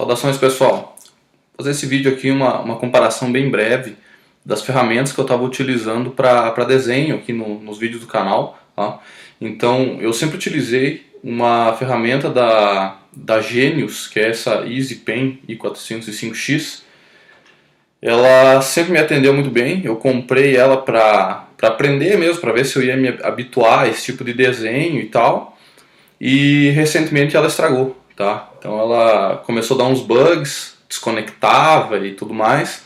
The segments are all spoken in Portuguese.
Saudações, pessoal. Vou fazer esse vídeo aqui uma comparação bem breve das ferramentas que eu estava utilizando para desenho aqui nos vídeos do canal, tá? Então eu sempre utilizei uma ferramenta da Genius, que é essa EasyPen i405X. Ela sempre me atendeu muito bem. Eu comprei ela para aprender mesmo, para ver se eu ia me habituar a esse tipo de desenho e tal. E recentemente ela estragou, tá? Então ela começou a dar uns bugs, desconectava e tudo mais.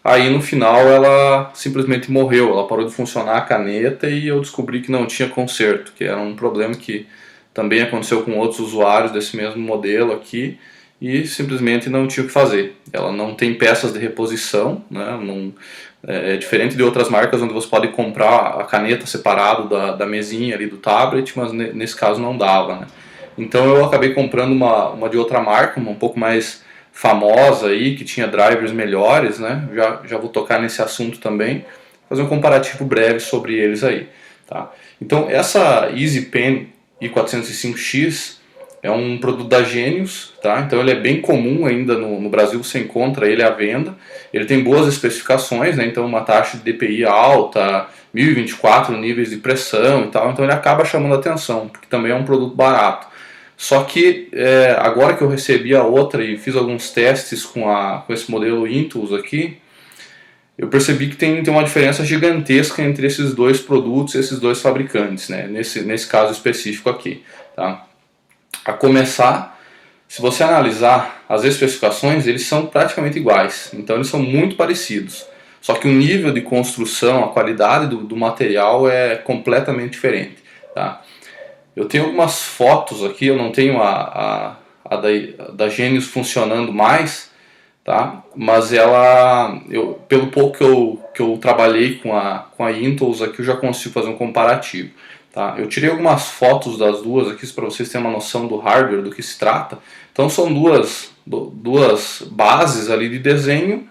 Aí no final ela simplesmente morreu, ela parou de funcionar a caneta e eu descobri que não tinha conserto, que era um problema que também aconteceu com outros usuários desse mesmo modelo aqui e simplesmente não tinha o que fazer. Ela não tem peças de reposição, né? Não, é diferente de outras marcas onde você pode comprar a caneta separado da mesinha ali do tablet, mas nesse caso não dava, né? Então eu acabei comprando uma de outra marca, um pouco mais famosa aí, que tinha drivers melhores, né? Já vou tocar nesse assunto também, fazer um comparativo breve sobre eles aí, tá? Então essa EasyPen i405X é um produto da Genius, tá? Então ele é bem comum ainda no Brasil, você encontra ele à venda. Ele tem boas especificações, né? Então uma taxa de DPI alta, 1024 níveis de pressão e tal, então ele acaba chamando a atenção, porque também é um produto barato. Só que agora que eu recebi a outra e fiz alguns testes com esse modelo Intuos aqui, eu percebi que tem uma diferença gigantesca entre esses dois produtos, esses dois fabricantes, né? Nesse caso específico aqui, tá? A começar, se você analisar as especificações, eles são praticamente iguais, então eles são muito parecidos. Só que o nível de construção, a qualidade do material é completamente diferente, tá? Eu tenho algumas fotos aqui, eu não tenho a da Genius funcionando mais, tá? Mas pelo pouco que eu trabalhei com a Intuos aqui, eu já consigo fazer um comparativo. Tá? Eu tirei algumas fotos das duas aqui para vocês terem uma noção do hardware, do que se trata. Então são duas bases ali de desenho,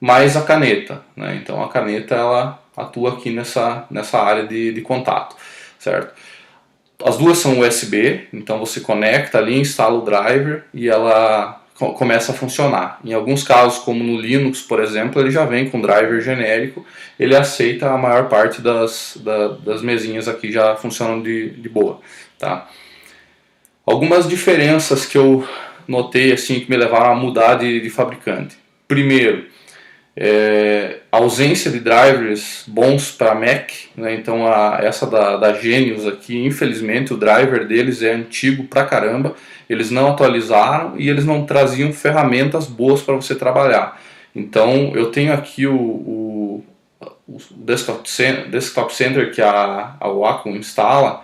mais a caneta, né? Então a caneta ela atua aqui nessa área de contato, certo? As duas são USB, então você conecta ali, instala o driver e ela começa a funcionar. Em alguns casos, como no Linux, por exemplo, ele já vem com driver genérico, ele aceita a maior parte das mesinhas aqui já funcionam de boa, tá? Algumas diferenças que eu notei assim que me levaram a mudar de fabricante. Primeiro, a ausência de drivers bons para Mac, né? Então essa da Genius aqui, infelizmente o driver deles é antigo pra caramba, eles não atualizaram e eles não traziam ferramentas boas para você trabalhar. Então eu tenho aqui o Desktop Center que a Wacom instala.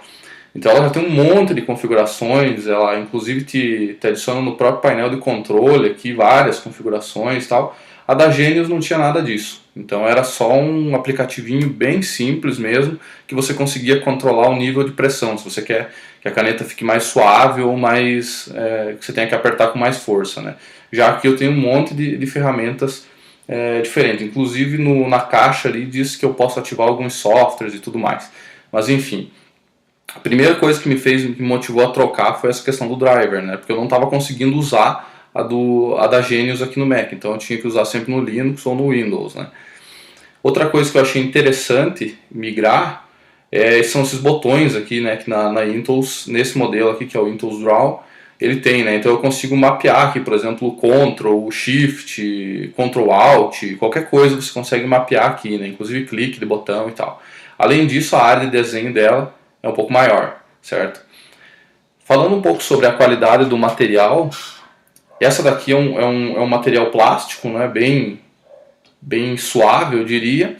Então ela já tem um monte de configurações, ela inclusive te adiciona no próprio painel de controle aqui várias configurações e tal. A da Genius não tinha nada disso, então era só um aplicativinho bem simples mesmo, que você conseguia controlar o nível de pressão, se você quer que a caneta fique mais suave ou mais que você tenha que apertar com mais força, né? Já aqui eu tenho um monte de ferramentas diferentes, inclusive na caixa ali diz que eu posso ativar alguns softwares e tudo mais, mas enfim. A primeira coisa que me motivou a trocar foi essa questão do driver, né? Porque eu não estava conseguindo usar a da Genius aqui no Mac, então eu tinha que usar sempre no Linux ou no Windows, né? Outra coisa que eu achei interessante migrar são esses botões aqui, né? Que na Intuos, nesse modelo aqui que é o Intuos Draw, ele tem, né? Então eu consigo mapear aqui, por exemplo, o Ctrl, o Shift, Ctrl Alt, qualquer coisa você consegue mapear aqui, né? Inclusive clique de botão e tal. Além disso, a área de desenho dela é um pouco maior, certo? Falando um pouco sobre a qualidade do material, essa daqui é um material plástico, né, bem suave, eu diria.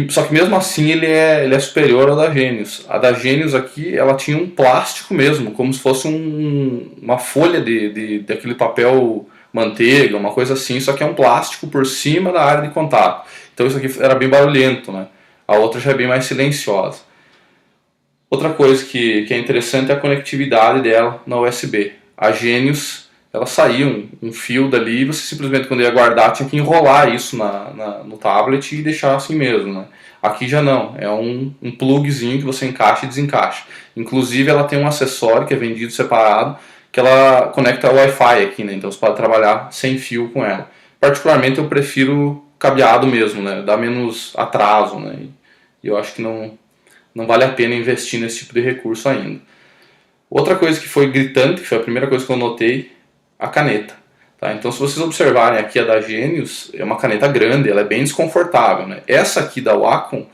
Só que mesmo assim ele é superior ao da Genius. A da Genius aqui, ela tinha um plástico mesmo, como se fosse uma folha daquele papel manteiga, uma coisa assim, só que é um plástico por cima da área de contato. Então isso aqui era bem barulhento, né? A outra já é bem mais silenciosa. Outra coisa que é interessante é a conectividade dela na USB. A Genius, ela saía um fio dali e você simplesmente, quando ia guardar, tinha que enrolar isso no tablet e deixar assim mesmo, né? Aqui já não, é um plugzinho que você encaixa e desencaixa. Inclusive ela tem um acessório que é vendido separado, que ela conecta ao Wi-Fi aqui, né? Então você pode trabalhar sem fio com ela. Particularmente eu prefiro cabeado mesmo, né? Dá menos atraso, né? E eu acho que não vale a pena investir nesse tipo de recurso ainda. Outra coisa que foi gritante, que foi a primeira coisa que eu notei, a caneta. Tá? Então se vocês observarem aqui a da Genius, é uma caneta grande, ela é bem desconfortável, né? Essa aqui da Wacom,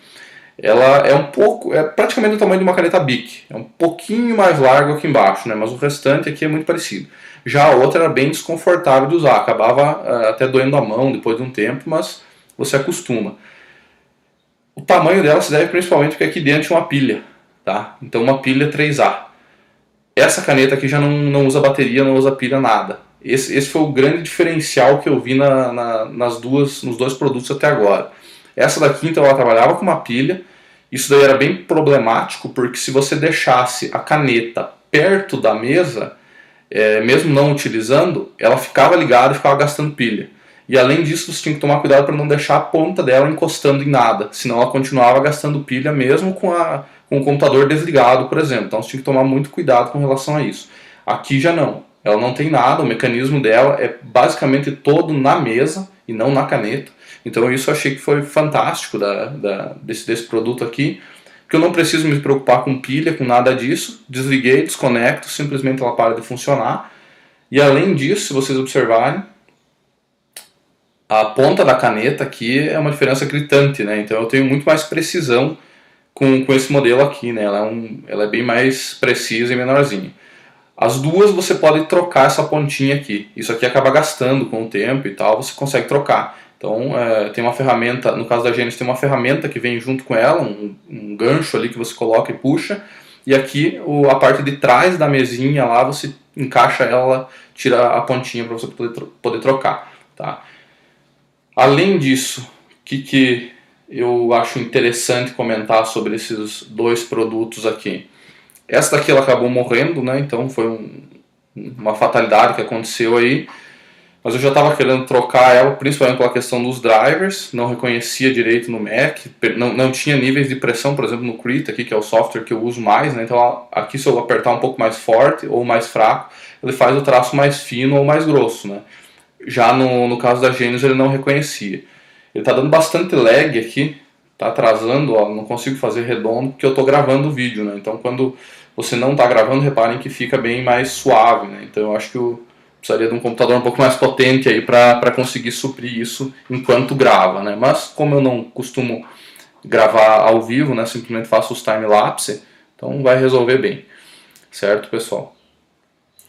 ela é praticamente o tamanho de uma caneta Bic, é um pouquinho mais larga aqui embaixo, né? Mas o restante aqui é muito parecido. Já a outra era bem desconfortável de usar, acabava até doendo a mão depois de um tempo, mas você acostuma. O tamanho dela se deve principalmente porque aqui dentro tinha uma pilha, tá? Então uma pilha 3A. Essa caneta aqui já não usa bateria, não usa pilha, nada. Esse foi o grande diferencial que eu vi nos dois produtos até agora. Essa daqui, então, ela trabalhava com uma pilha. Isso daí era bem problemático, porque se você deixasse a caneta perto da mesa, mesmo não utilizando, ela ficava ligada e ficava gastando pilha. E além disso, você tinha que tomar cuidado para não deixar a ponta dela encostando em nada, senão ela continuava gastando pilha mesmo com o computador desligado, por exemplo. Então você tinha que tomar muito cuidado com relação a isso. Aqui já não, ela não tem nada, o mecanismo dela é basicamente todo na mesa e não na caneta. Então isso eu achei que foi fantástico desse produto aqui, porque eu não preciso me preocupar com pilha, com nada disso. Desliguei, desconecto, simplesmente ela para de funcionar. E além disso, se vocês observarem, a ponta da caneta aqui é uma diferença gritante, né? Então eu tenho muito mais precisão com esse modelo aqui, né? Ela é bem mais precisa e menorzinha. As duas você pode trocar essa pontinha aqui. Isso aqui acaba gastando com o tempo e tal, você consegue trocar. Então tem uma ferramenta, no caso da Genius tem uma ferramenta que vem junto com ela, um gancho ali que você coloca e puxa. E aqui a parte de trás da mesinha lá você encaixa ela, tira a pontinha para você poder trocar, tá? Além disso, o que eu acho interessante comentar sobre esses dois produtos aqui? Essa daqui ela acabou morrendo, né? Então foi uma fatalidade que aconteceu aí. Mas eu já estava querendo trocar ela, principalmente pela questão dos drivers. Não reconhecia direito no Mac, não tinha níveis de pressão, por exemplo, no Krita, aqui, que é o software que eu uso mais, né? Então aqui, se eu apertar um pouco mais forte ou mais fraco, ele faz o traço mais fino ou mais grosso, né? Já no caso da Genius ele não reconhecia. Ele está dando bastante lag aqui, está atrasando, ó, não consigo fazer redondo porque eu estou gravando o vídeo, né? Então quando você não está gravando, reparem que fica bem mais suave, né? Então eu acho que eu precisaria de um computador um pouco mais potente aí para conseguir suprir isso enquanto grava, né? Mas como eu não costumo gravar ao vivo, né? Simplesmente faço os time-lapse, então vai resolver bem, certo, pessoal?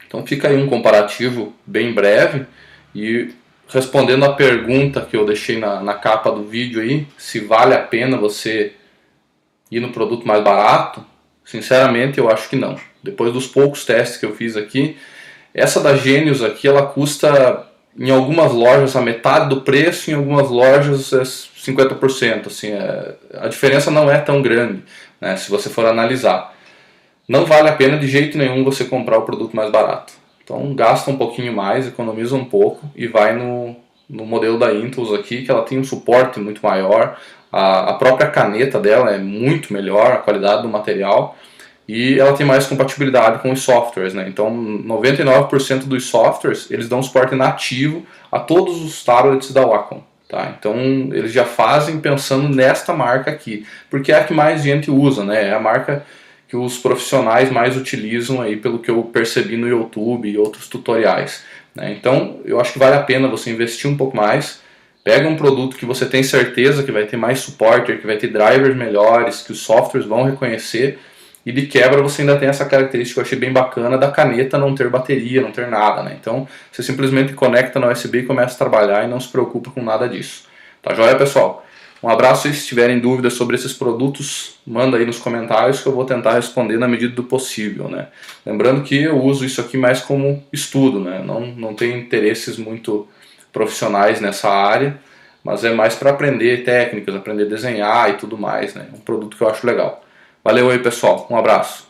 Então fica aí um comparativo bem breve. E respondendo a pergunta que eu deixei na capa do vídeo aí, se vale a pena você ir no produto mais barato, sinceramente eu acho que não. Depois dos poucos testes que eu fiz aqui, essa da Genius aqui, ela custa em algumas lojas a metade do preço, em algumas lojas é 50%. Assim, a diferença não é tão grande, né, se você for analisar. Não vale a pena de jeito nenhum você comprar o produto mais barato. Então gasta um pouquinho mais, economiza um pouco e vai no modelo da Intuos aqui, que ela tem um suporte muito maior, a própria caneta dela é muito melhor, a qualidade do material, e ela tem mais compatibilidade com os softwares, né? Então 99% dos softwares eles dão suporte nativo a todos os tablets da Wacom. Tá? Então eles já fazem pensando nesta marca aqui, porque é a que mais gente usa, né? É a marca que os profissionais mais utilizam aí, pelo que eu percebi no YouTube e outros tutoriais, né? Então eu acho que vale a pena você investir um pouco mais, pega um produto que você tem certeza que vai ter mais suporte, que vai ter drivers melhores, que os softwares vão reconhecer, e de quebra você ainda tem essa característica que eu achei bem bacana da caneta não ter bateria, não ter nada, né? Então você simplesmente conecta no USB e começa a trabalhar e não se preocupa com nada disso. Tá joia, pessoal? Um abraço, e se tiverem dúvidas sobre esses produtos, manda aí nos comentários que eu vou tentar responder na medida do possível, né? Lembrando que eu uso isso aqui mais como estudo, né? Não tenho interesses muito profissionais nessa área, mas é mais para aprender técnicas, aprender a desenhar e tudo mais, né? É um produto que eu acho legal. Valeu aí, pessoal. Um abraço.